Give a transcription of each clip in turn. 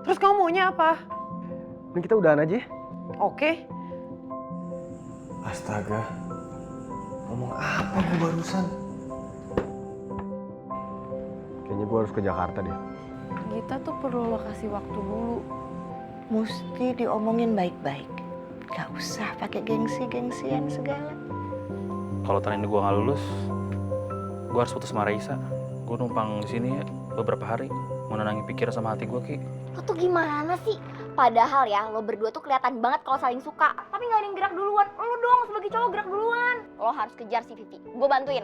Terus kamu maunya apa? Ini kita udahan aja ya? Oke. Astaga. Ngomong apa gue barusan? Kayaknya gue harus ke Jakarta deh. Kita tuh perlu lo kasih waktu dulu. Mesti diomongin baik-baik. Gak usah pakai gengsi-gengsian segala. Kalau tahun ini gue nggak lulus, gue harus putus sama Raisa. Gue numpang di sini beberapa hari, menenangi pikiran sama hati gue, Ki. Lo tuh gimana sih? Padahal ya, lo berdua tuh kelihatan banget kalau saling suka. Tapi nggak ada yang gerak duluan. Lo dong sebagai cowok gerak duluan. Lo harus kejar si Vivi. Gue bantuin.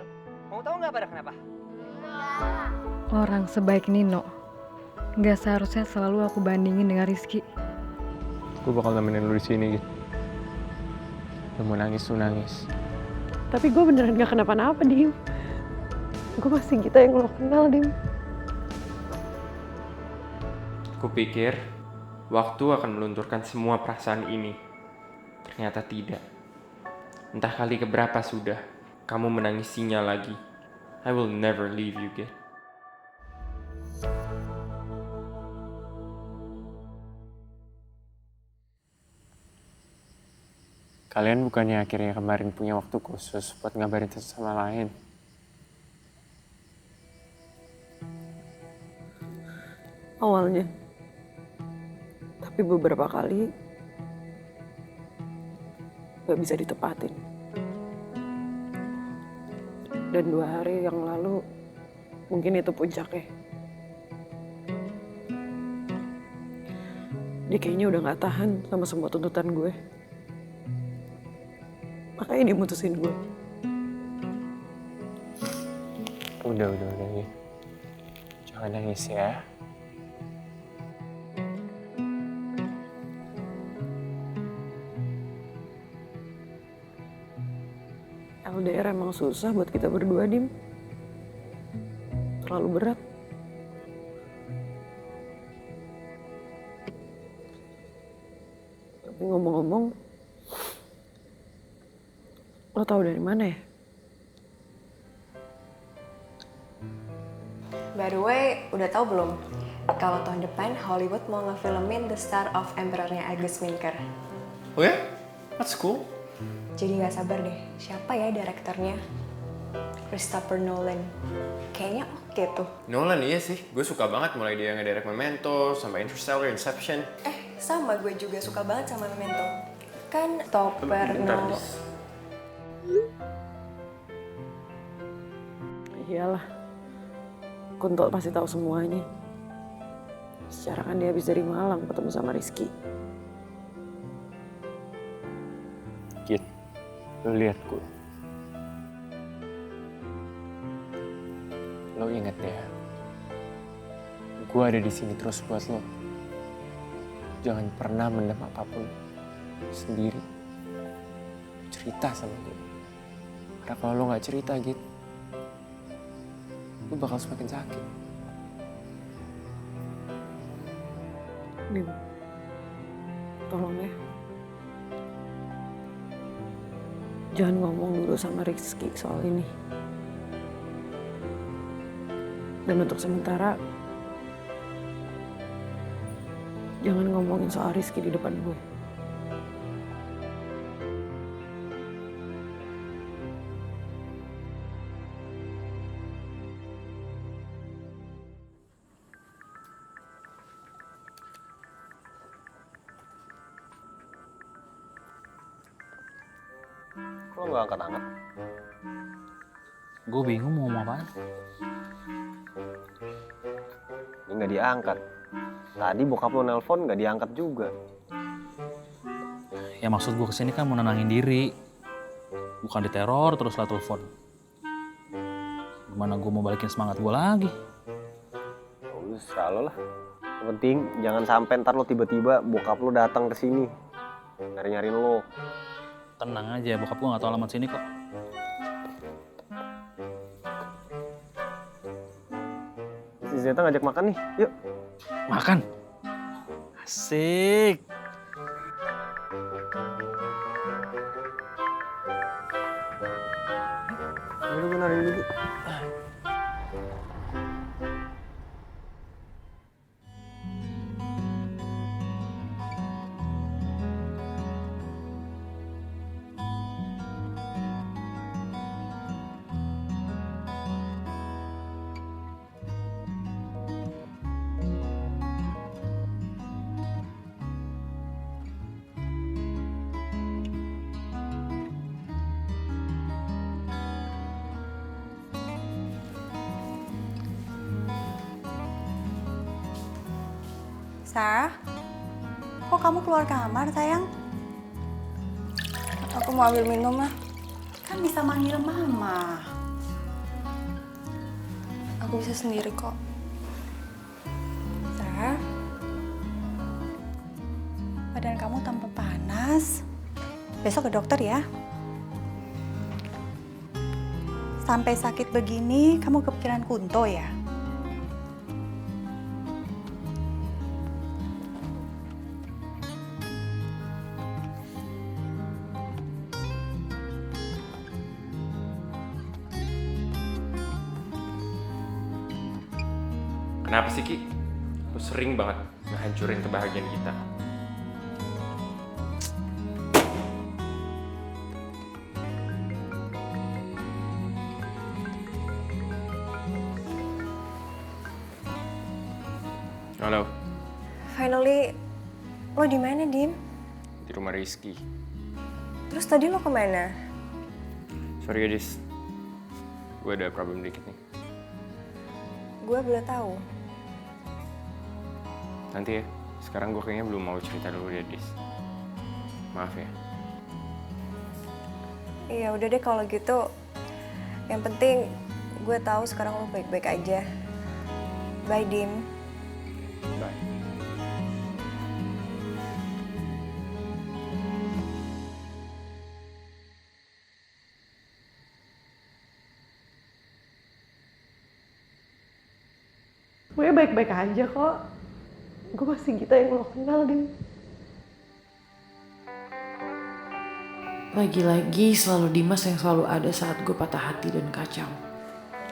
Mau tahu nggak pada kenapa? Orang sebaik Nino nggak seharusnya selalu aku bandingin dengan Rizky. Gue bakal nemenin lu di sini gitu. Lu mau nangis tuh nangis. Tapi gue beneran gak kenapa-napa, Dim. Gue masih kita yang lo kenal, Dim. Kupikir waktu akan melunturkan semua perasaan ini. Ternyata tidak. Entah kali keberapa sudah kamu menangisinya lagi. I will never leave you, Git. Kalian bukannya akhirnya kemarin punya waktu khusus buat ngabarin satu sama lain? Awalnya. Tapi beberapa kali gak bisa ditepatin. Dan 2 hari yang lalu mungkin itu puncaknya. Dia kayaknya udah gak tahan sama semua tuntutan gue. Makanya dia mutusin gue. Udah, Git. Jangan nangis ya. LDR emang susah buat kita berdua, Dim. Terlalu berat. Tapi ngomong-ngomong, lo tahu dari mana ya? By the way, udah tahu belum? Kalau tahun depan Hollywood mau ngefilmin The Star of Emperor-nya August Winker. Oh ya? That's cool. Jadi nggak sabar deh, siapa ya direkturnya? Christopher Nolan. Kayaknya oke tuh. Nolan iya sih. Gue suka banget mulai dia ngedirect Memento, sampai Interstellar, Inception. Sama gue juga suka banget sama Memento. Kan Topper Bentar, Nolan. Dis. Iyalah, Kunto pasti tahu semuanya. Secara kan dia habis dari Malang ketemu sama Rizky. Git, lo lihat gue. Lo inget ya, gue ada di sini terus buat lo. Jangan pernah mendem apapun sendiri. Cerita sama gue. Karena kalau lo nggak cerita, Git, lo bakal semakin sakit. Dim, tolong ya. Jangan ngomong dulu sama Rizky soal ini. Dan untuk sementara, jangan ngomongin soal Rizky di depan gue. Kok nggak angkat-angkat? Gue bingung mau ngomong apaan. Ini nggak diangkat. Tadi bokap lo nelpon nggak diangkat juga. Ya maksud gue kesini kan mau nenangin diri. Bukan diteror terus lah telepon. Gimana gue mau balikin semangat gue lagi? Udah serah lo lah. Yang penting jangan sampai ntar lo tiba-tiba bokap lo datang ke sini nyari-nyariin lo. Tenang aja, bokap gue gak tau alamat sini kok. Si Zeta ngajak makan nih, yuk. Makan? Asik. Aduh, gue narik dulu. Sarah, kok kamu keluar kamar, sayang? Aku mau ambil minum lah. Kan bisa manggil mama. Aku bisa sendiri kok. Sarah, badan kamu tampak panas. Besok ke dokter ya. Sampai sakit begini, kamu kepikiran Kunto ya? Kenapa sih, Ki? Lu sering banget ngehancurin kebahagiaan kita. Halo, Finally, lo di mana, Dim? di rumah Rizky. Terus tadi lo kemana? Sorry ya, Dis. Gue ada problem dikit nih. Gue boleh tahu. Nanti ya, sekarang gue kayaknya belum mau cerita dulu deh, Dis. Maaf ya. Iya, udah deh kalau gitu. Yang penting gue tahu sekarang lo baik-baik aja. Bye, Dim. Bye. Gue baik-baik aja kok. Gue masih Gita yang lo kenal, Din. Lagi-lagi selalu Dimas yang selalu ada saat gue patah hati dan kacau.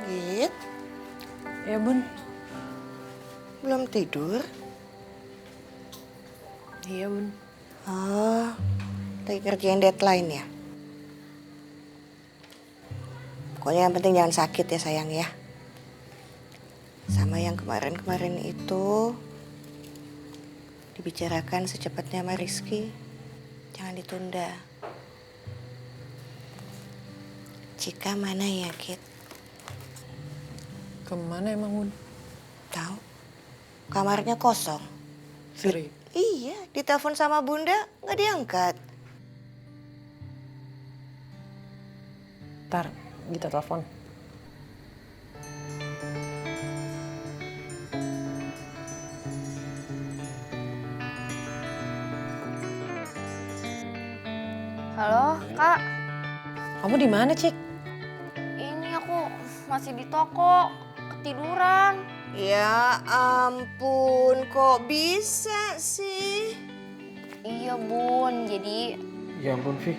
Git, Ya bun. belum tidur? Iya bun. Oh, lagi kerjain deadline ya? Pokoknya yang penting jangan sakit ya sayang ya. Sama yang kemarin-kemarin itu dibicarakan secepatnya sama Rizky. Jangan ditunda. Cika mana ya, Kit? Kemana emang bun? Tahu? Kamarnya kosong. Serius? Iya, ditelepon sama Bunda nggak diangkat. Ntar Gita telepon. Halo, Kak. Kamu di mana, Cik? Ini aku masih di toko, ketiduran. Ya ampun, kok bisa sih? Iya, Bun. Jadi Ya ampun, Vi.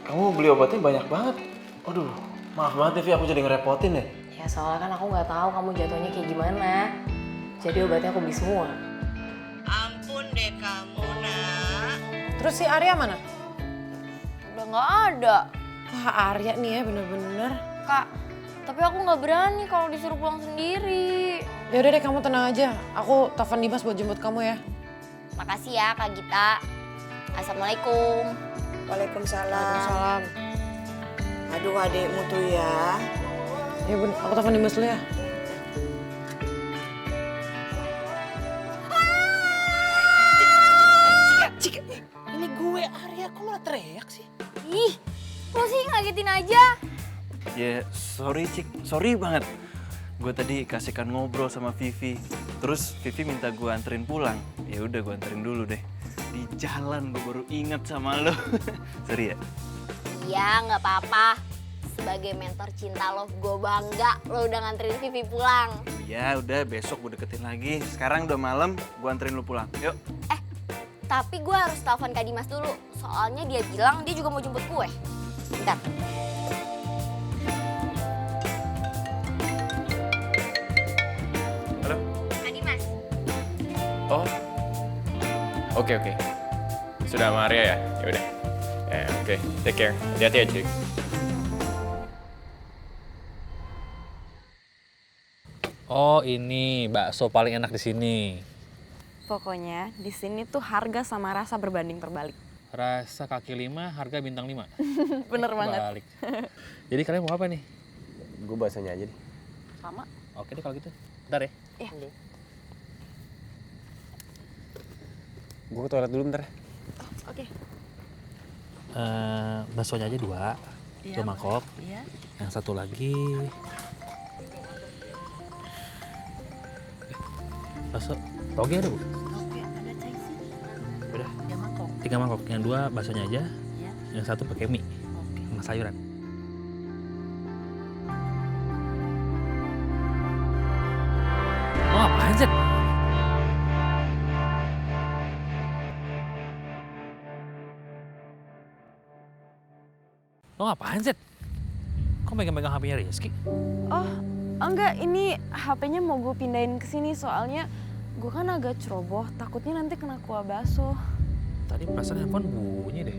Kamu beli obatnya banyak banget. Aduh, maaf banget ya, Vi. Aku jadi ngerepotin deh. Ya soalnya kan aku nggak tahu kamu jatuhnya kayak gimana. Jadi obatnya aku beli semua. Ampun deh kamu, nak. Terus si Arya mana? udah nggak ada. Wah, Arya nih ya bener-bener. Kak, tapi aku nggak berani kalau disuruh pulang sendiri. Ya udah deh, kamu tenang aja. Aku telepon Dimas buat jemput kamu ya. Makasih ya, Kak Gita. Assalamualaikum. Waalaikumsalam. Waalaikumsalam. Aduh adikmu tuh ya. Ya bun, aku telepon Dimas dulu ya. Cik, ini gue Arya, kok malah teriak sih? Ih, lo sih ngagetin aja. Ya, sorry, Cik. Sorry banget. Gue tadi kasihkan ngobrol sama Vivi. Terus Vivi minta gue anterin pulang. Ya udah, gue anterin dulu deh. Di jalan gue baru inget sama lo. Sorry ya. Iya, nggak apa-apa. Sebagai mentor cinta lo, gue bangga lo udah nganterin Vivi pulang. Ya udah, besok gue deketin lagi. Sekarang udah malam, gue anterin lo pulang. Yuk. Tapi gue harus telepon Kak Dimas dulu. Soalnya dia bilang dia juga mau jemput gue. Bentar. Halo? Kak Dimas. Oh. Oke. Sudah sama Arya ya? Ya udah. Oke. Take care. Hati-hati ya, Cik. Oh, ini bakso paling enak di sini. Pokoknya di sini tuh harga sama rasa berbanding terbalik. Rasa kaki 5, harga bintang 5. Bener banget. Balik. Jadi kalian mau apa nih? Gue bahasanya aja deh. Sama. Oke deh kalau gitu. Bentar ya. Iya. Gue ke toilet dulu bentar. Oke. Baksonya aja 2 mangkok. Iya. Yang satu lagi bakso toge ada, Bu? Oke, ada cai sih. Udah. 3 mangkok. 3 mangkok. Yang 2 baksonya aja. Iya. Yang satu pakai mie Oke. sama sayuran. Lo apaan sih? Lo ngapain sih? Kok megang-megang HP-nya Rizky? Oh, enggak, ini HP-nya mau gue pindahin ke sini soalnya gue kan agak ceroboh, takutnya nanti kena kuah bakso. Tadi perasaan handphone bunyi deh.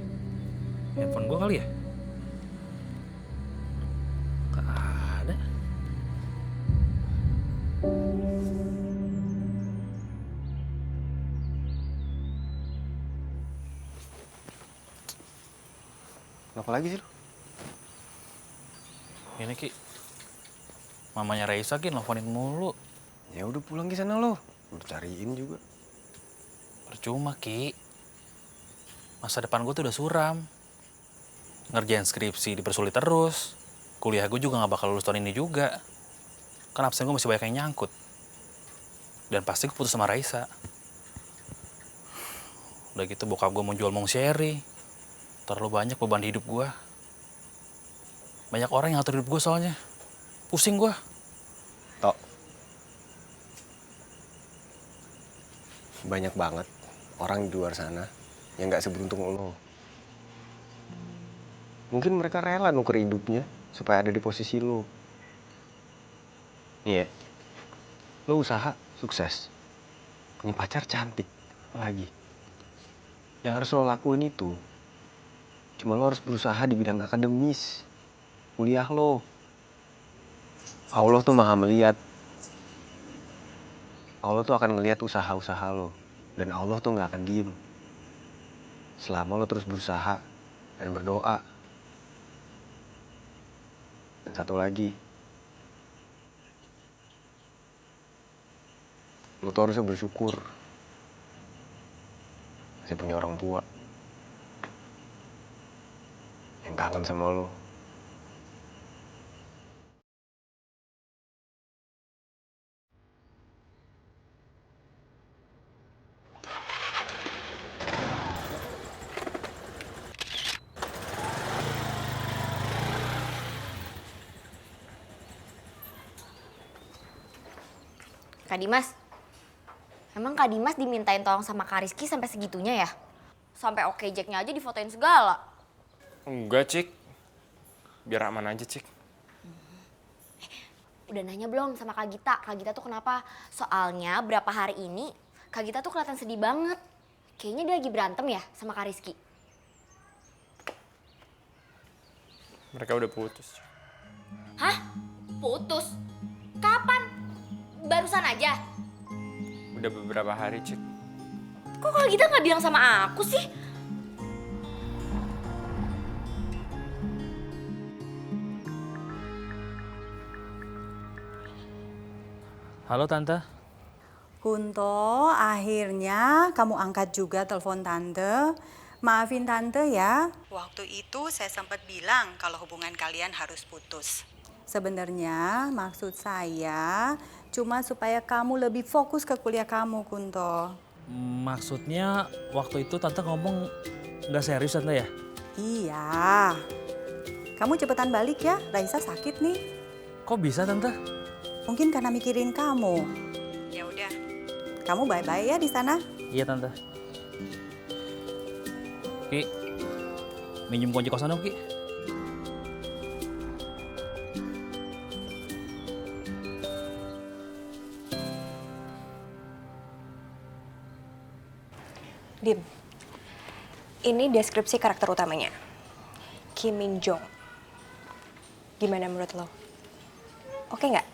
Handphone gue kali ya? Gak ada. Kenapa lagi sih lu? Ini Ki, mamanya Raisa Ki nelfonin mulu. Ya udah pulang ke sana lo. Udah cariin juga. Percuma Ki. Masa depan gue tuh udah suram. Ngerjain skripsi dipersulit terus. Kuliah gue juga gak bakal lulus tahun ini juga. Kan absen gue masih banyak yang nyangkut. Dan pasti gue putus sama Raisa. Udah gitu bokap gue mau jual Mong Sherry. Terlalu banyak beban di hidup gue. Banyak orang yang ngatur hidup gue soalnya. Pusing gue. Tok. Banyak banget orang di luar sana yang gak seberuntung lo. Mungkin mereka rela nuker hidupnya supaya ada di posisi lo. Iya. Lo usaha, sukses. Punya pacar cantik. Lagi. Yang harus lo lakuin itu, cuma lo harus berusaha di bidang akademis. Kuliah lo. Allah tuh maha melihat. Allah tuh akan ngelihat usaha-usaha lo. Dan Allah tuh gak akan diem. Selama lo terus berusaha dan berdoa. Dan satu lagi. Lo tuh harusnya bersyukur. Masih punya orang tua. Yang kangen sama lo. Kak Dimas, emang Kak Dimas dimintain tolong sama Kak Rizky sampai segitunya ya? Sampai oke Jack-nya aja difotoin segala. Enggak, Cik. Biar aman aja, Cik. Udah nanya belum sama Kak Gita? Kak Gita tuh kenapa? Soalnya berapa hari ini Kak Gita tuh kelihatan sedih banget. Kayaknya dia lagi berantem ya sama Kak Rizky. Mereka udah putus. Hah? Putus? Kapan? Barusan aja? Udah beberapa hari, Cik. Kok Kak Gita nggak bilang sama aku sih? Halo Tante. Kunto, akhirnya kamu angkat juga telepon Tante. Maafin Tante ya. Waktu itu saya sempat bilang kalau hubungan kalian harus putus. Sebenarnya maksud saya cuma supaya kamu lebih fokus ke kuliah kamu, Kunto. Maksudnya waktu itu Tante ngomong nggak serius Tante ya? Iya. Kamu cepetan balik ya, Raisa sakit nih. Kok bisa Tante? Mungkin karena mikirin kamu. Ya udah. Kamu bye-bye ya di sana. Iya Tante. Ki, minjem kunci kosan dong Ki. Dim, ini deskripsi karakter utamanya. Kim Min Jong. Gimana menurut lo? Oke nggak?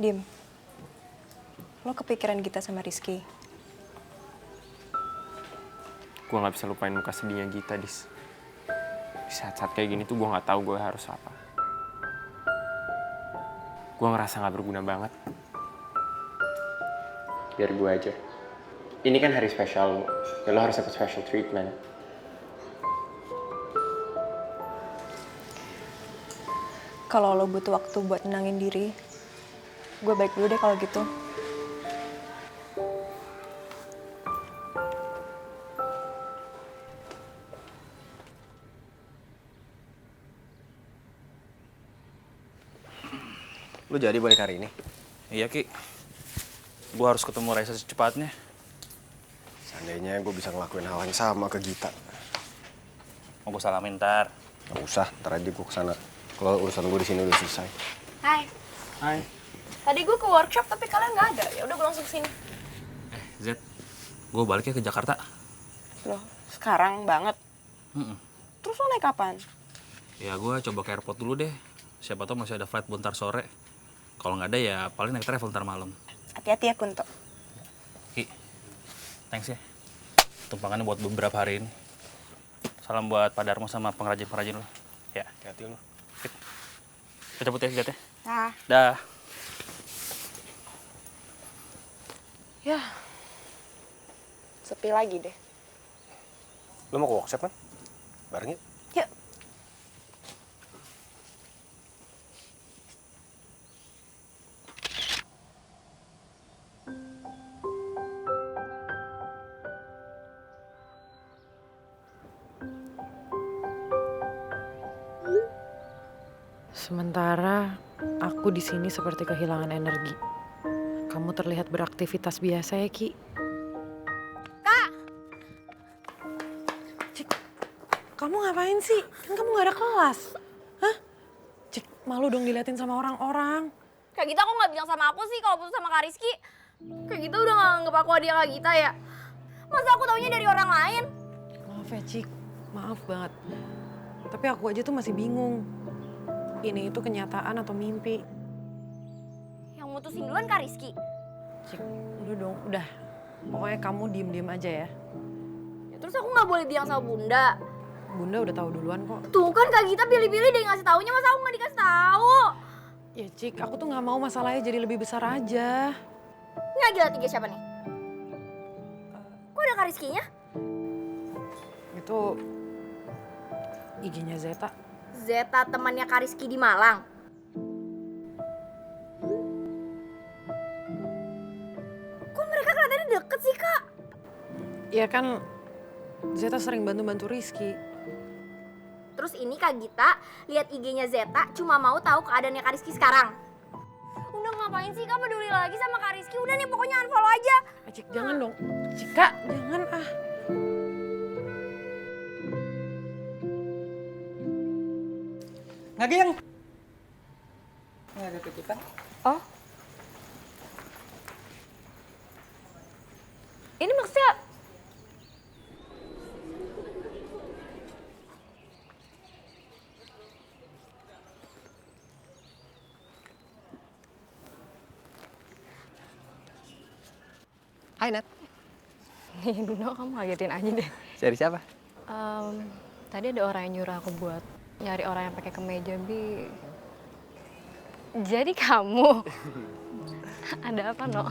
Dim, lo kepikiran Gita sama Rizky? Gue nggak bisa lupain muka sedihnya Gita, Dis. Di saat-saat kayak gini tuh gue nggak tahu gue harus apa. Gue ngerasa nggak berguna banget. biar gue aja. Ini kan hari spesial lo, ya lo harus dapat special treatment. Kalau lo butuh waktu buat nenangin diri, gue baik dulu deh kalau gitu. Lu jadi balik hari ini? Iya, Ki. Gue harus ketemu Raisa secepatnya. Seandainya gue bisa ngelakuin hal yang sama ke Gita. Mau gue salamin ntar. Gak usah, ntar aja gue kesana. Kalau urusan gue di sini udah selesai. Hai. Hai. Tadi gue ke workshop tapi kalian nggak ada. Ya udah gue langsung kesini. Z, gue baliknya ke Jakarta. Loh, sekarang banget. Terus lo naik kapan? Ya gue coba ke airport dulu deh. Siapa tahu masih ada flight bentar sore. Kalau nggak ada ya paling naik travel ntar malam. Hati-hati ya Kunto. Ki, thanks ya. Tumpangannya buat beberapa hari ini. Salam buat Pak Darmo sama pengrajin-pengrajin lo. Ya, hati-hati lo. Kita cabut ya, Gat ya. Nah. Dah. Ya. Sepi lagi deh. Lu mau ke workshop kan? Bareng yuk. Yuk. Sementara aku di sini seperti kehilangan energi. Kamu terlihat beraktivitas biasa ya, Ki. Kak! Cik, kamu ngapain sih? Kan kamu gak ada kelas. Hah? Cik, malu dong diliatin sama orang-orang. Kak Gita kok nggak bilang sama aku sih kalau putus sama Kak Rizky? Kak Gita udah nggak anggap aku adik Kak Gita ya? Masa aku taunya dari orang lain? Maaf ya, Cik. Maaf banget. Tapi aku aja tuh masih bingung. Ini itu kenyataan atau mimpi? Yang mutusin duluan Kak Rizky. Cik, udah dong, udah. Pokoknya kamu diem-diem aja ya. Ya, terus aku nggak boleh bilang sama Bunda. Bunda udah tahu duluan kok. Tuh kan Kak Gita pilih-pilih deh ngasih taunya, masa aku nggak dikasih tahu? Ya Cik, aku tuh nggak mau masalahnya jadi lebih besar aja. Ini lagi tiga siapa nih? Kok ada Kak Rizky-nya? Itu IG-nya Zeta. Zeta temannya Kak Rizky di Malang. Kok mereka kelihatannya deket sih Kak? Ya kan Zeta sering bantu-bantu Rizky. Terus ini Kak Gita lihat IG-nya Zeta cuma mau tahu keadaannya Kak Rizky sekarang. Udah ngapain sih Kak peduli lagi sama Kak Rizky? Udah nih pokoknya unfollow aja. Cik, jangan dong. Cika, jangan ah. Nggak geng. Nggak ada titipan. Oh. Ini maksudnya Hai Nat. Nih Duno, kamu ngagetin aja deh. Cari siapa? Tadi ada orang yang nyuruh aku buat nyari orang yang pakai kemeja, Bi. Jadi kamu? Ada apa, No?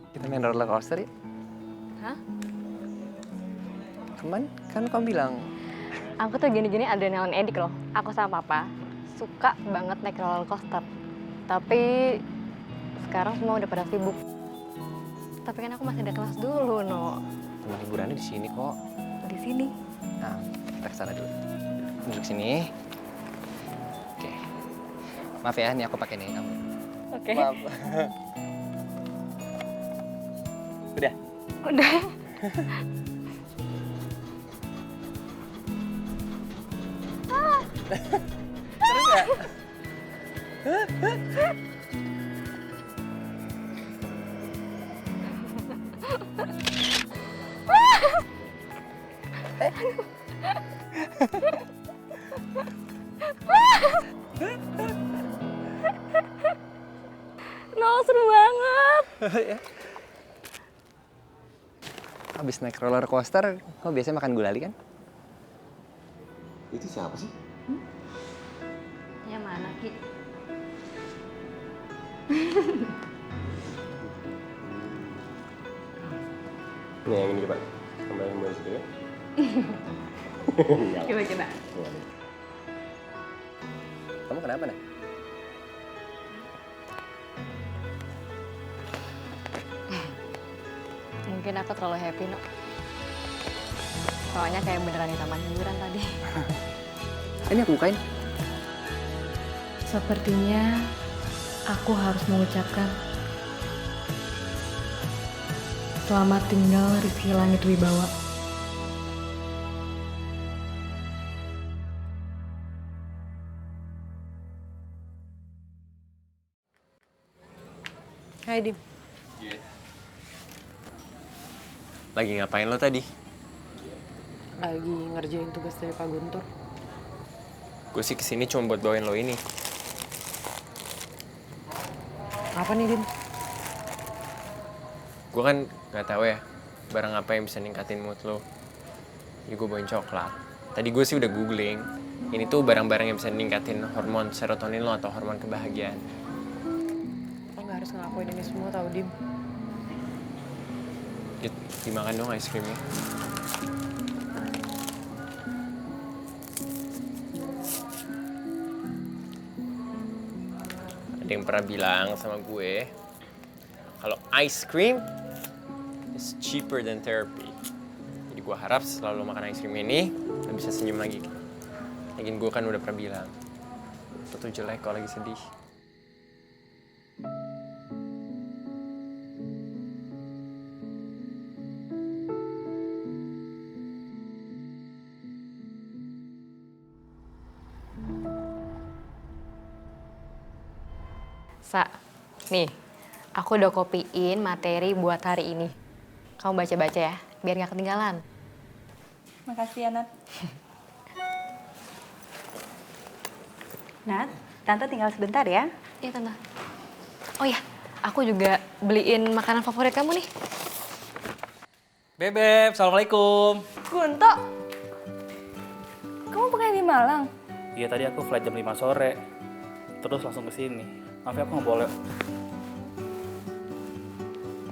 Kita main roller coaster ya? Hah? Kemarin kan kamu bilang. Aku tuh gini-gini adrenalin edik loh. Aku sama Papa suka banget naik roller coaster. Tapi sekarang semua udah pada sibuk. Tapi kan aku masih ada kelas dulu, No. Teman hiburannya di sini kok. Di sini. Nah, kita kesana dulu. Duduk sini. Oke. Maaf ya, ini aku pakai nih kamu. Oke. Maaf. Udah? Udah. Terus ya? No, seru banget. Habis naik roller coaster, kau biasanya makan gulali kan? Itu siapa sih? Yang mana, Ki? Nih yang ini coba. Kembali mulai situ ya. Enggak. Coba. Kamu kenapa, Nak? Mungkin aku terlalu happy, no. Soalnya kayak beneran di taman hiburan tadi. Ini aku bukain. Sepertinya aku harus mengucapkan selamat tinggal Rizky Langit Wibawa. Hai Dim. Lagi ngapain lo tadi? Lagi ngerjain tugas dari Pak Guntur. Gue sih kesini cuma buat bawain lo ini. Apa nih, Dim? Gue kan nggak tahu ya barang apa yang bisa ningkatin mood lo. Jadi gue bawain coklat. Tadi gue sih udah googling. Ini tuh barang-barang yang bisa ningkatin hormon serotonin lo atau hormon kebahagiaan. Lo nggak harus ngelakuin ini semua tau, Dim. Dimakan dong ice creamnya. Ada yang pernah bilang sama gue, kalau ice cream is cheaper than therapy. Jadi gue harap setelah lo makan ice cream ini, lo bisa senyum lagi. Lagian gue kan udah pernah bilang, lo tuh jelek kalau lagi sedih. Sa, nih, aku udah kopiin materi buat hari ini. Kamu baca-baca ya, biar nggak ketinggalan. Makasih ya, Nat. Nat, Tante tinggal sebentar ya. Iya, Tante. Oh iya, aku juga beliin makanan favorit kamu nih. Bebep, Assalamualaikum. Gunto, kamu bukan di Malang? Iya, tadi aku flight jam 5 sore. Terus langsung ke sini. Maaf ya, aku nggak boleh.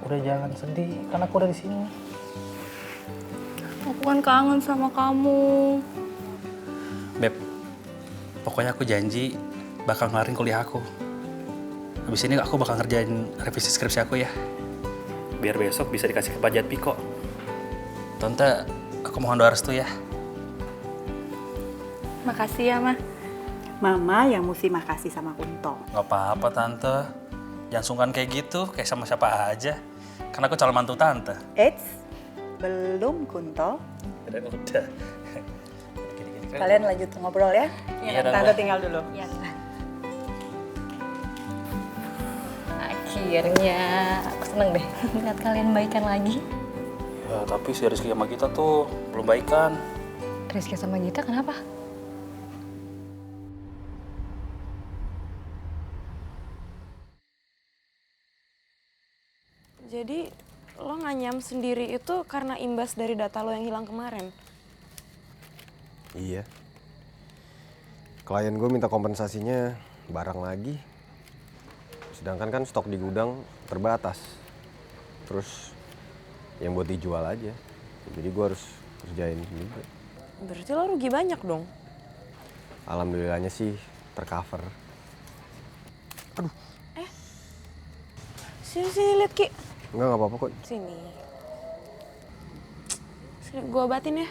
Udah jangan sedih, kan aku udah di sini. Aku kan kangen sama kamu. Beb, pokoknya aku janji bakal ngelarin kuliah aku. Habis ini aku bakal ngerjain revisi skripsi aku ya. Biar besok bisa dikasih ke Pak Jatpiko. Tante, aku mohon doa restu ya. Makasih ya, Ma. Mama yang mesti makasih sama Kunto. Gak apa-apa, Tante. Jangan sungkan kayak gitu, kayak sama siapa aja. Karena aku calon mantu Tante. Eits, belum Kunto. Udah. Kalian lanjut ngobrol ya. Iya, Tante tinggal dulu. Iya. Akhirnya, aku seneng deh lihat kalian baikan lagi. Ya, tapi si Rizky sama kita tuh belum baikan. Rizky sama Gita kenapa? Jadi lo nganyam sendiri itu karena imbas dari data lo yang hilang kemarin? Iya. Klien gue minta kompensasinya barang lagi. Sedangkan kan stok di gudang terbatas. Terus yang buat dijual aja. Jadi gue harus kerjain juga. Berarti lo rugi banyak dong? Alhamdulillahnya sih tercover. Aduh. Sini lihat Ki. Enggak apa-apa kok. Sini. Sini gue obatin ya.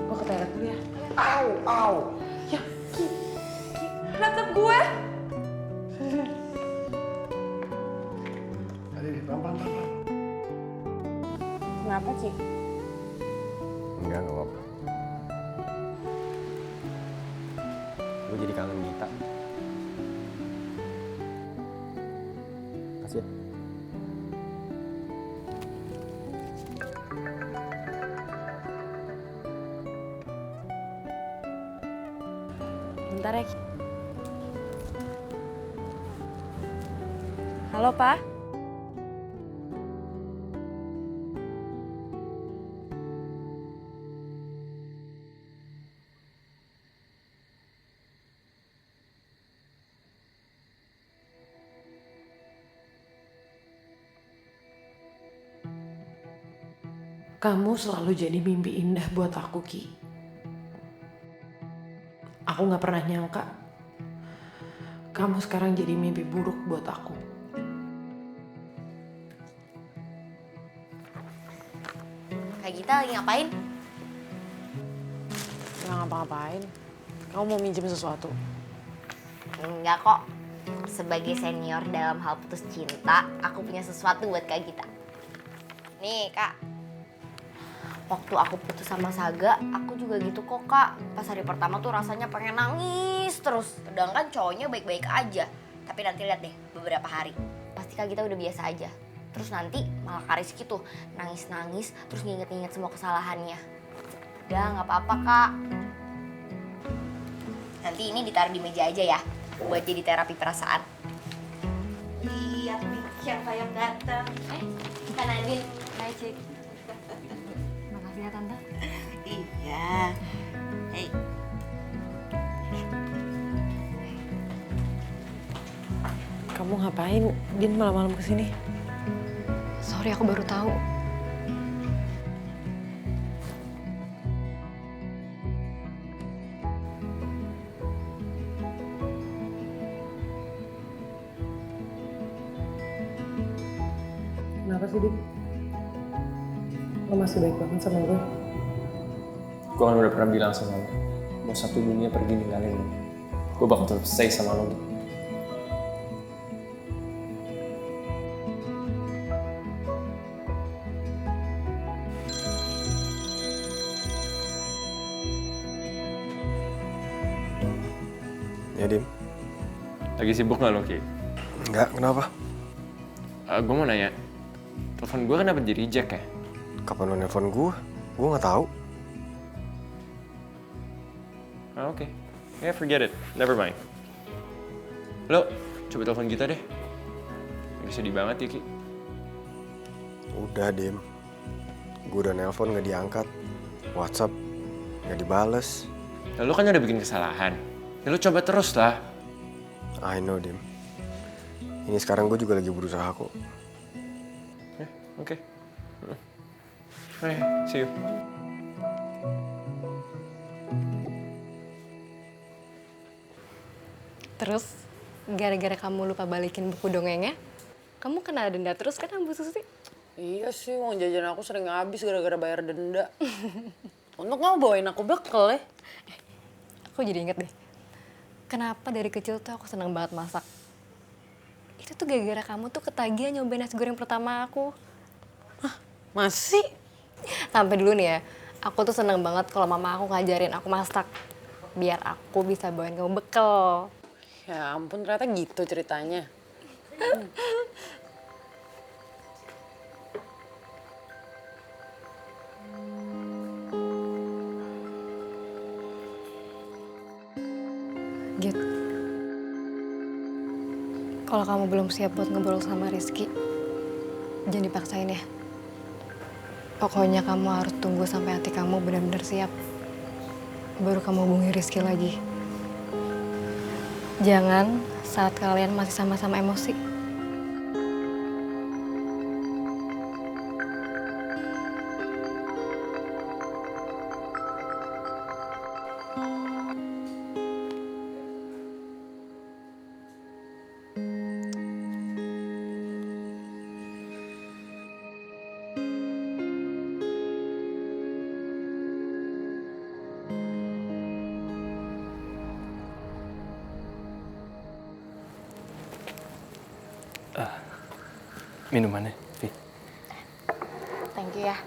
Gue ke toilet dulu ya. Au. Ya, Ki. Natap gue. Pelan-pelan. Kenapa, Ki? Enggak apa-apa. Gue jadi kangen Gita. Kasih ya. Bentar ya, Ki. Halo, Pak. Kamu selalu jadi mimpi indah buat aku, Ki. Aku gak pernah nyangka kamu sekarang jadi mimpi buruk buat aku. Kak Gita lagi ngapain? Gak ngapa-ngapain. Kamu mau minjem sesuatu? Enggak kok. Sebagai senior dalam hal putus cinta, aku punya sesuatu buat Kak Gita. Nih, Kak. Waktu aku putus sama Saga, aku juga gitu kok, Kak. Pas hari pertama tuh rasanya pengen nangis terus. Sedangkan cowoknya baik-baik aja. Tapi nanti lihat deh, beberapa hari. Pasti Kak Gita udah biasa aja. Terus nanti malah Kak Rizky tuh nangis-nangis terus nginget-nginget semua kesalahannya. Udah, nggak apa-apa, Kak. Nanti ini ditaruh di meja aja ya, buat jadi terapi perasaan. Lihat nih, siapa yang datang. Kak Nadine. Hai, Cik. Makasih ya, Tante. Iya. Hei. Kamu ngapain, Din, malam-malam kesini? Sorry, aku baru tahu. Kenapa sih, Din? Lo masih baik banget sama gue? Gue kan udah pernah bilang sama lo, mau satu dunia pergi ninggalin lo. Gue bakal tetap stay sama lo. Ya, Dim. Lagi sibuk gak lo, Ki? Enggak, kenapa? Gue mau nanya, telepon gue kenapa di reject ya? Kapan lo nelfon gue? Gue nggak tahu. Oke. Yeah, forget it. Never mind. Lo, coba telepon kita deh. Lagi sedih banget ya, Ki. Udah, Dim. Gue udah nelpon nggak diangkat. WhatsApp nggak dibales. Ya, lo kan udah bikin kesalahan. Ya lo coba terus lah. I know, Dim. Ini sekarang gue juga lagi berusaha kok. Oke. See you. Terus, gara-gara kamu lupa balikin buku dongengnya, kamu kena denda terus kan Bu Susi? Iya sih, uang jajan aku sering habis gara-gara bayar denda. Untuk kamu bawain aku bekal ya. Aku jadi inget deh, kenapa dari kecil tuh aku seneng banget masak. Itu tuh gara-gara kamu tuh ketagihan nyobain nasi goreng pertama aku. Masih? Sampai dulu nih ya, aku tuh seneng banget kalau mama aku ngajarin aku masak. Biar aku bisa bawain kamu bekal. Ya ampun, ternyata gitu ceritanya. Git, kalau kamu belum siap buat ngobrol sama Rizky, jangan dipaksain ya. Pokoknya kamu harus tunggu sampai hati kamu benar-benar siap. Baru kamu hubungi Rizky lagi. Jangan saat kalian masih sama-sama emosi. Minumannya, Vi. Thank you ya.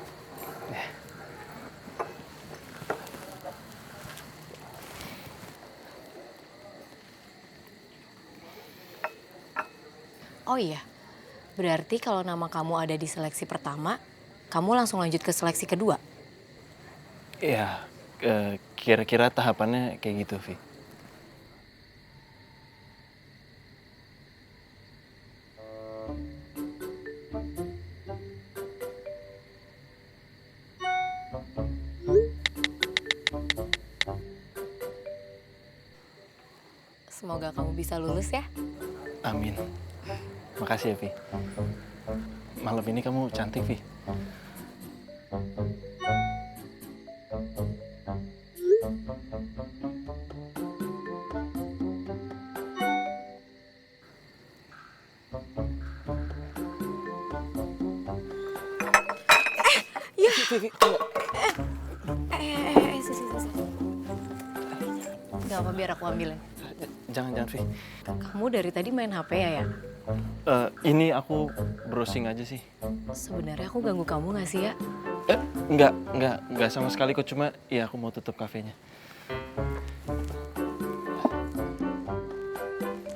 Oh iya, berarti kalau nama kamu ada di seleksi pertama, kamu langsung lanjut ke seleksi kedua? Ya, kira-kira tahapannya kayak gitu, Vi. Semoga kamu bisa lulus ya. Amin. Makasih ya, Vi. Malam ini kamu cantik, Vi. Vivi, tunggu. Gak apa, biar aku ambilin. Jangan, Vi. Kamu dari tadi main HP ya? Ini aku browsing aja sih. Sebenarnya aku ganggu kamu gak sih ya? Enggak sama sekali kok. Cuma ya aku mau tutup kafenya.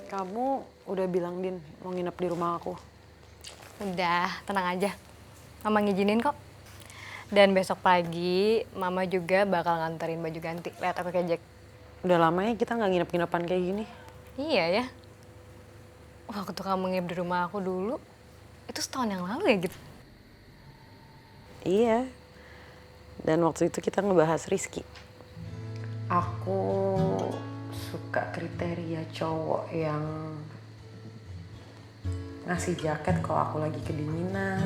Kamu udah bilang, Din, mau nginep di rumah aku? Udah, tenang aja. Mama ngizinin kok. Dan besok pagi, Mama juga bakal nganterin baju ganti. Lihat aku kejek. Udah lama ya kita nggak nginep-nginepan kayak gini. Iya ya. Waktu kamu nginep di rumah aku dulu, itu setahun yang lalu ya gitu? Iya. Dan waktu itu kita ngebahas Rizky. Aku suka kriteria cowok yang ngasih jaket kalau aku lagi kedinginan,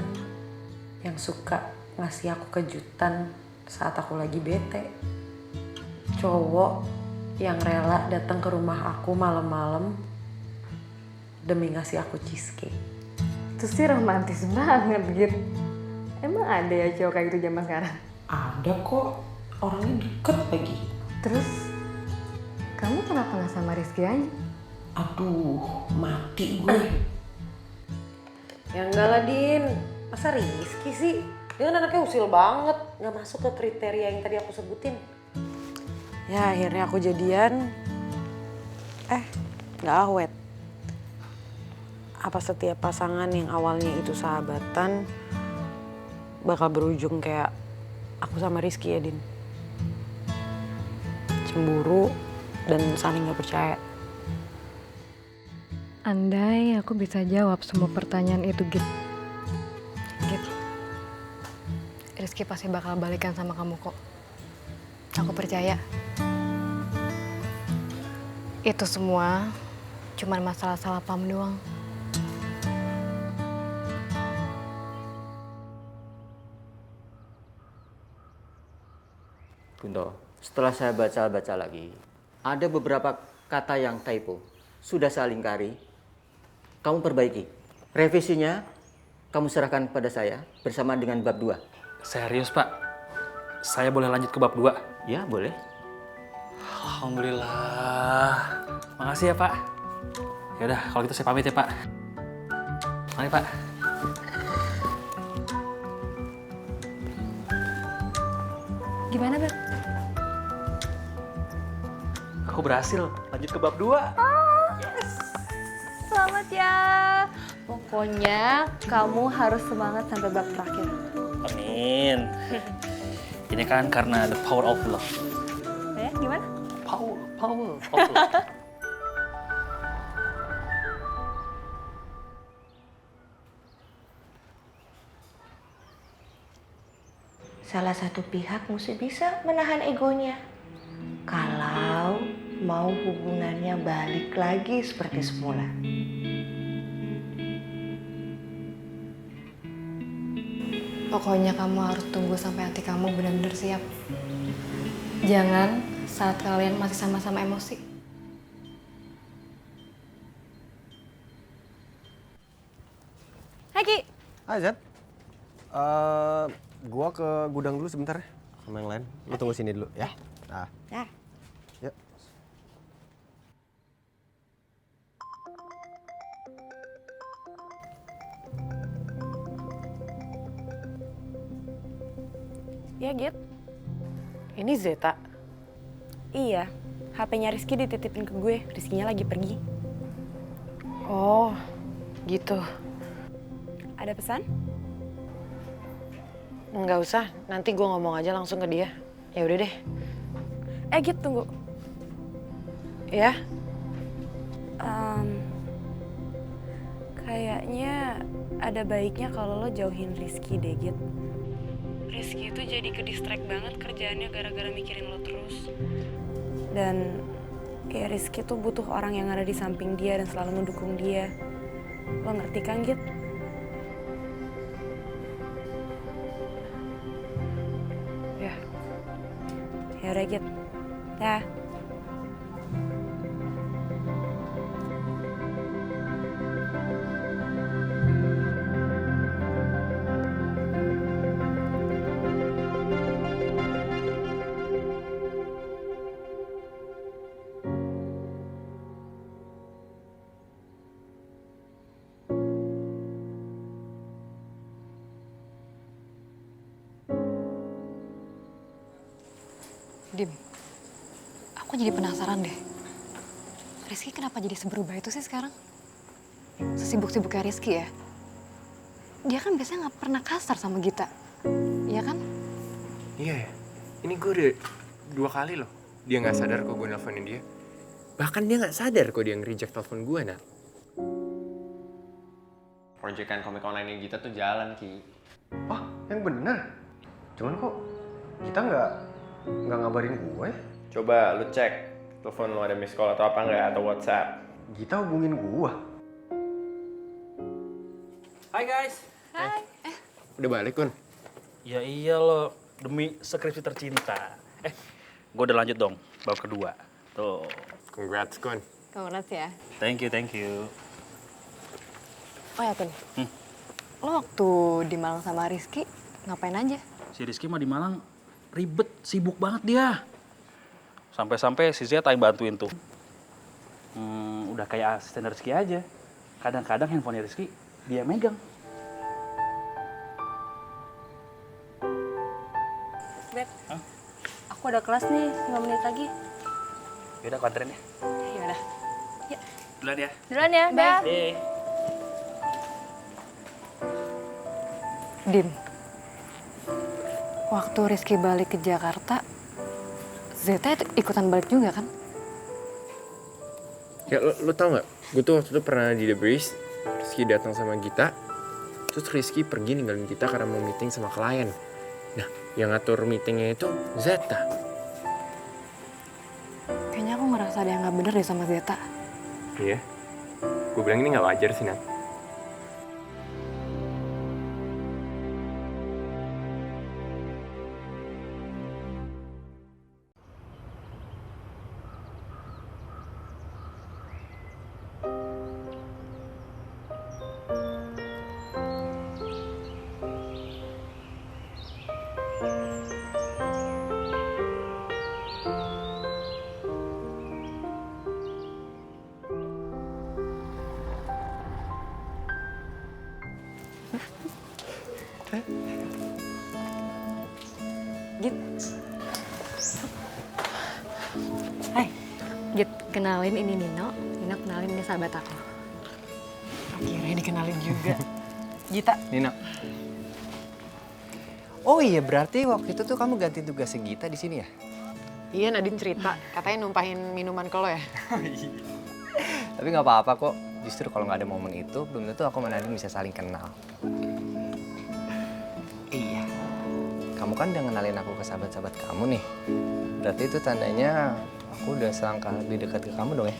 yang suka ngasih aku kejutan saat aku lagi bete, cowok yang rela datang ke rumah aku malam-malam demi ngasih aku cheesecake. Itu sih romantis banget gitu. Emang ada ya cowok kayak gitu zaman sekarang? Ada kok, orangnya deket lagi. Terus kamu kenapa nggak sama Rizky aja? Aduh, mati gue. Ya enggak lah, Din. Masa Rizky sih? Dia kan anaknya usil banget, nggak masuk ke kriteria yang tadi aku sebutin. Ya akhirnya aku jadian, nggak awet. Apa setiap pasangan yang awalnya itu sahabatan bakal berujung kayak aku sama Rizky ya, Din? Cemburu dan saling gak percaya. Andai aku bisa jawab semua pertanyaan itu, Git. Rizky pasti bakal balikan sama kamu kok. Aku percaya. Itu semua cuma masalah salah paham doang. Kunto, setelah saya baca-baca lagi, ada beberapa kata yang typo. Sudah saya lingkari, kamu perbaiki. Revisinya, kamu serahkan pada saya bersama dengan bab 2. Serius, Pak? Saya boleh lanjut ke bab 2? Ya, boleh. Alhamdulillah. Makasih ya, Pak. Yaudah, kalau gitu saya pamit ya, Pak. Mari, Pak. Gimana, Beb? Aku berhasil. Lanjut ke bab 2. Selamat ya. Pokoknya kamu harus semangat sampai bab terakhir. Amin. Ini kan karena the power of love. Gimana? Power of love. Salah satu pihak mesti bisa menahan egonya. Kalau mau hubungannya balik lagi seperti semula. Pokoknya kamu harus tunggu sampai hati kamu benar-benar siap. Jangan saat kalian masih sama-sama emosi. Hai Ki. Hai Zat. Gua ke gudang dulu sebentar ya sama yang lain. Lu tunggu sini dulu ya. Nah. Ya. Yuk. Ya, Git. Ini Zeta. Iya, HP-nya Rizky dititipin ke gue. Rizky-nya lagi pergi. Oh, gitu. Ada pesan? Nggak usah, nanti gue ngomong aja langsung ke dia. Ya udah deh. Git, tunggu. Ya? Kayaknya ada baiknya kalau lo jauhin Rizky deh, Git. Rizky itu jadi ke-distract banget kerjaannya gara-gara mikirin lo terus. Dan ya Rizky tuh butuh orang yang ada di samping dia dan selalu mendukung dia. Lo ngerti kan, Git? Yaudah Git. Dah. Dim, aku jadi penasaran deh. Rizky kenapa jadi seberubah itu sih sekarang? Sesibuk-sibuknya Rizky ya? Dia kan biasanya nggak pernah kasar sama Gita. Iya kan? Iya ya. Ini gue udah 2 kali loh. Dia nggak sadar kok gue nelfonin dia. Bahkan dia nggak sadar kok dia nge-reject telepon gue, Nak. Proyekan komik online kita tuh jalan, Ki. Oh, yang bener? Cuman kok kita nggak ngabarin gue? Coba lu cek telepon lu ada miss call atau apa nggak, atau WhatsApp. Gita hubungin gue. Hai guys. Hai. Udah balik, Kun? Ya iya lo, demi skripsi tercinta. Gue udah lanjut dong, bab kedua. Tuh. Congrats, Kun. Congrats ya. Thank you. Oh ya Kun, lo waktu di Malang sama Rizky ngapain aja? Si Rizky mah di Malang ribet, sibuk banget dia. Sampai-sampai si Zeta yang bantuin tuh. Udah kayak asisten Rizky aja. Kadang-kadang handphone Rizky dia megang. Beb, aku ada kelas nih 5 menit lagi. Yaudah, aku anterin ya. Yaudah. Duluan ya. Duluan ya, Beb. Bye. Dim, waktu Rizky balik ke Jakarta, Zeta ikutan balik juga kan? Ya lo tau nggak? Gue tuh waktu itu pernah di The Breeze. Rizky datang sama Gita. Terus Rizky pergi ninggalin Gita karena mau meeting sama klien. Nah, yang ngatur meetingnya itu Zeta. Kayaknya aku ngerasa ada yang nggak bener deh sama Zeta. Iya. Gue bilang ini nggak wajar sih, Nat. Git. Hai. Git, kenalin ini Nino. Nino kenalin ini sahabat aku. Akhirnya dikenalin juga. Gita. Nino. Oh iya, berarti waktu itu tuh kamu ganti tugas Gita di sini ya? Iya, Nadine cerita. Katanya numpahin minuman ke lo ya? Tapi nggak apa-apa kok. Justru kalau nggak ada momen itu, belum tentu aku sama Nadine bisa saling kenal. Iya. Kamu kan udah ngenalin aku ke sahabat-sahabat kamu nih. Berarti itu tandanya aku udah selangkah lebih dekat ke kamu dong ya?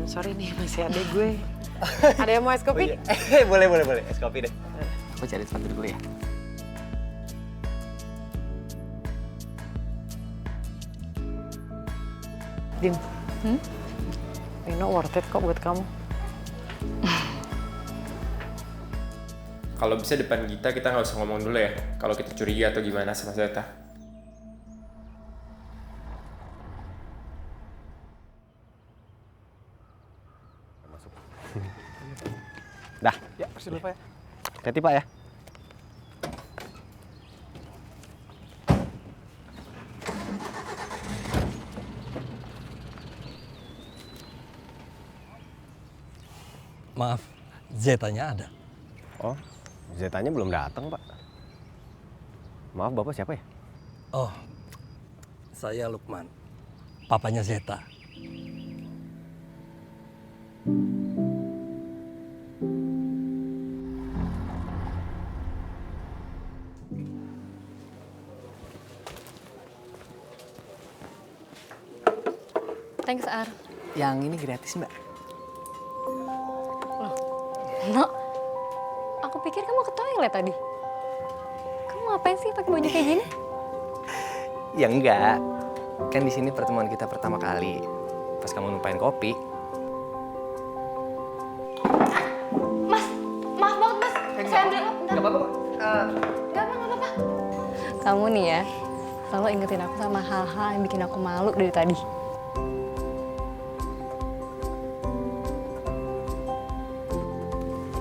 Sorry nih, masih ada gue. Ada yang mau es kopi? Oh, iya. Boleh. Es kopi deh. Aku cari sepatu dulu ya. Dim. Nino worth it kok buat kamu. Kalau bisa depan kita nggak usah ngomong dulu ya. Kalau kita curiga atau gimana sama Zeta. Dah. Ya, pasti dulu Pak ya. Hati-hati Pak ya. Maaf, Zetanya ada. Oh, Zetanya belum datang, Pak. Maaf, Bapak siapa ya? Oh, saya Lukman, papanya Zeta. Thanks, Ar. Yang ini gratis, Mbak. No, aku pikir kamu ke toilet tadi. Kamu ngapain sih pakai baju kayak gini? Ya enggak. Kan di sini pertemuan kita pertama kali. Pas kamu numpain kopi. Mas, maaf banget mas. Saya ambil bentar. Gak apa-apa. Gak apa-apa. Kamu nih ya, selalu ingetin aku sama hal-hal yang bikin aku malu dari tadi.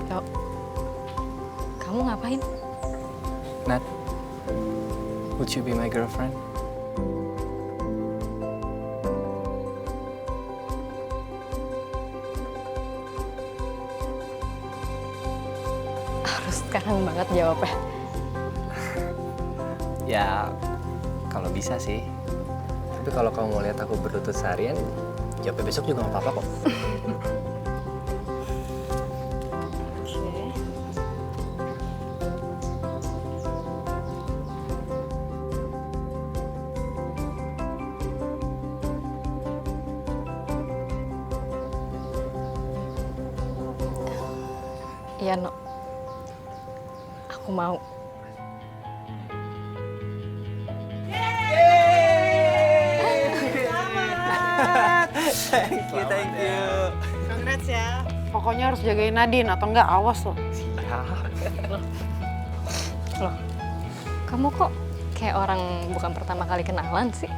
Cok, kamu ngapain? Nat, would you be my girlfriend? Harus sekarang banget jawabnya. Ya, kalau bisa sih. Tapi kalau kamu mau lihat aku berlutut seharian, jawabnya besok juga nggak apa-apa kok. Iya, No. Aku mau. Thank you. Congrats ya. Pokoknya harus jagain Nadine atau enggak awas loh. Loh, kamu kok kayak orang bukan pertama kali kenalan sih?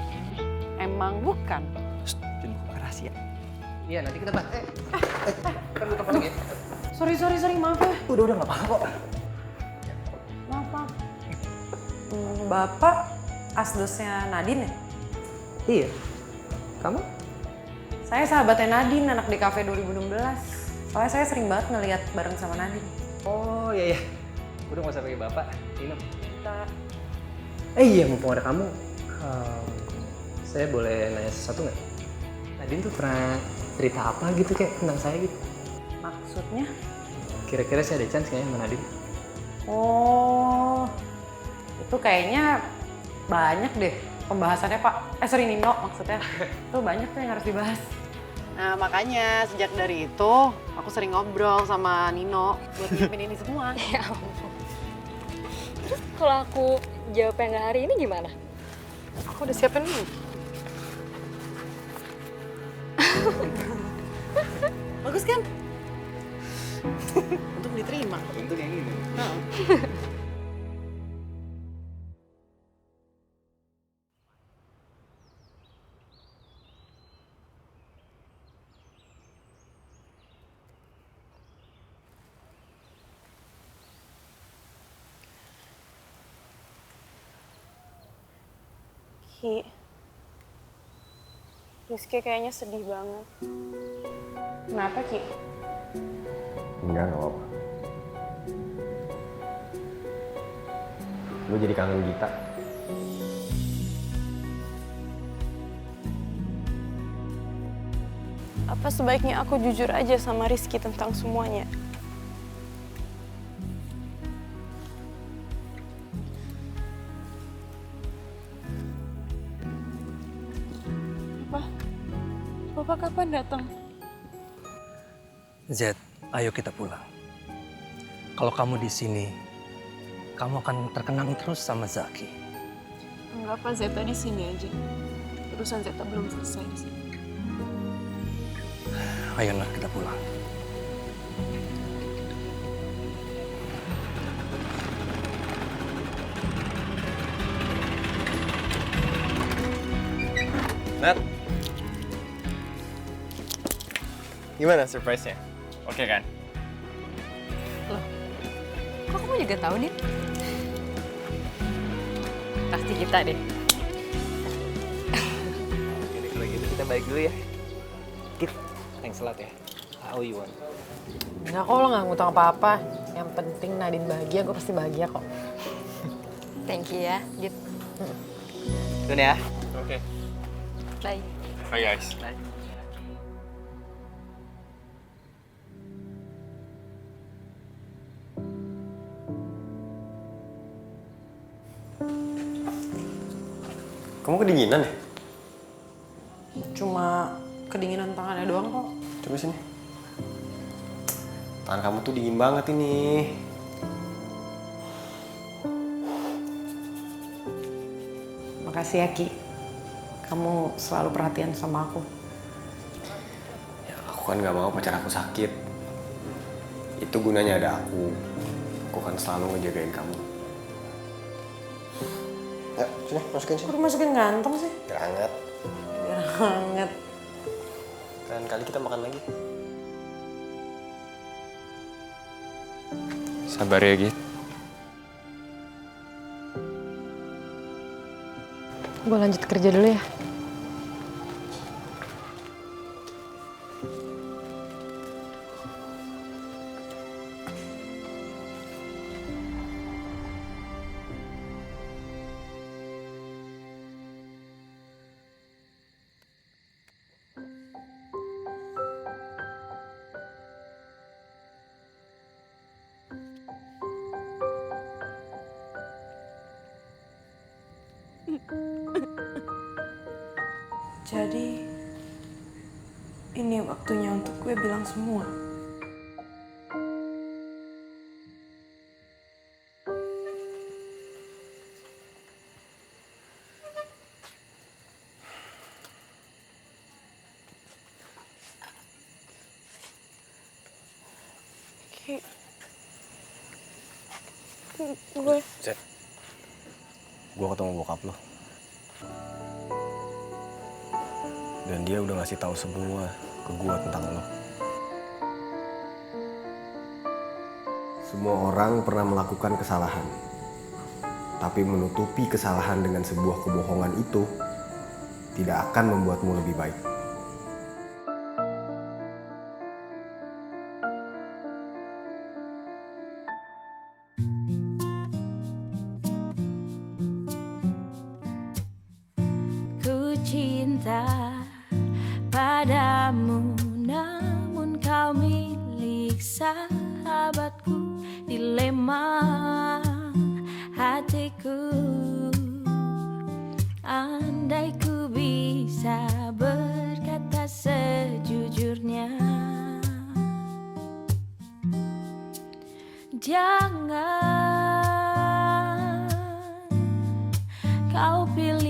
Emang bukan. Jangan buka rahasia. Iya, nanti kita bahas. Kan buka lagi. Sorry, maaf ya. Udah nggak apa-apa kok. Maaf. Bapak asdosnya Nadine ya? Iya. Kamu? Saya sahabatnya Nadine, anak di Cafe 2016. Soalnya saya sering banget ngeliat bareng sama Nadine. Oh iya. Udah nggak usah pakai bapak. Minum. Iya, mumpung ada kamu. Saya boleh nanya sesuatu nggak? Nadine tuh pernah cerita apa gitu kayak tentang saya gitu? Maksudnya? Kira-kira saya ada chance kayaknya sama Nadine? Oh, itu kayaknya banyak deh pembahasannya Pak. Nino maksudnya. Itu banyak tuh yang harus dibahas. Nah makanya sejak dari itu aku sering ngobrol sama Nino buat nyiapin ini semua. Ya ampun. Terus kalau aku jawab yang nggak hari ini gimana? Aku udah siapin nih. Bagus kan? Untuk diterima. Untuk yang ini. Ki, Rizky kayaknya sedih banget. Kenapa, Ki? Enggak apa-apa. Lu jadi kangen Gita. Apa sebaiknya aku jujur aja sama Rizky tentang semuanya? Bapak kapan datang? Z, ayo kita pulang. Kalau kamu di sini, kamu akan terkenang terus sama Zaki. Enggak apa, Zeta di sini aja. Urusan Zeta belum selesai di sini. Ayo nak, kita pulang. Nat, gimana surprise-nya? Oke kan? Loh, kok kamu juga tahu, Din? Pasti kita deh. Oke deh, kalau gitu kita balik dulu ya. Kit, thanks a lot ya. How you want? Enggak kok, lo gak ngutang apa-apa. Yang penting Nadine bahagia, gue pasti bahagia kok. Thank you ya, Git. Dulu ya. Oke. Bye. Bye guys. Bye. Kamu kedinginan ya? Cuma kedinginan tangannya doang kok. Coba sini. Tangan kamu tuh dingin banget ini. Makasih ya, Ki. Kamu selalu perhatian sama aku. Ya, aku kan gak mau pacar aku sakit. Itu gunanya ada aku. Aku kan selalu ngejagain kamu. Ya, sini masukin sini. Kok dimasukin kantong sih? Biar hangat. Biar hangat. Dan kali kita makan lagi. Sabar ya, Git. Gue lanjut kerja dulu ya. Jadi, ini waktunya untuk gue bilang semua. Gue Zed, gue ketemu bokap lo. Dan dia udah ngasih tahu semua ke gue tentang lo. Semua orang pernah melakukan kesalahan. Tapi menutupi kesalahan dengan sebuah kebohongan itu tidak akan membuatmu lebih baik. Ku cinta padamu, namun kau milik sahabatku. Dilema hatiku, andai ku bisa berkata sejujurnya. Jangan kau pilih